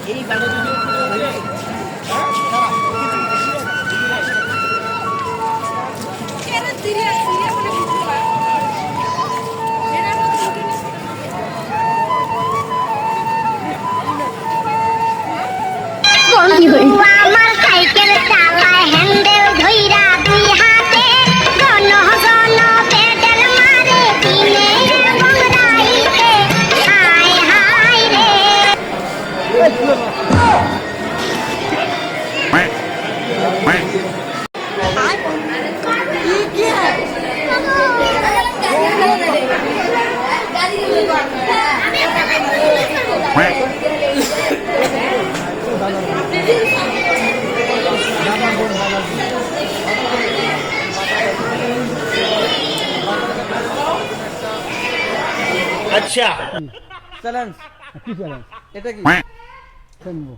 এই বাজার আমার সাইকেল চালায় হ্যান্ডেল ধইরা দুই হাতে জন জন পেডেল মারে দিনে এবং রাইতে হায় হায় রে আচ্ছা চ্যালেঞ্জ কি চ্যালেঞ্জ এটা কি শুনবো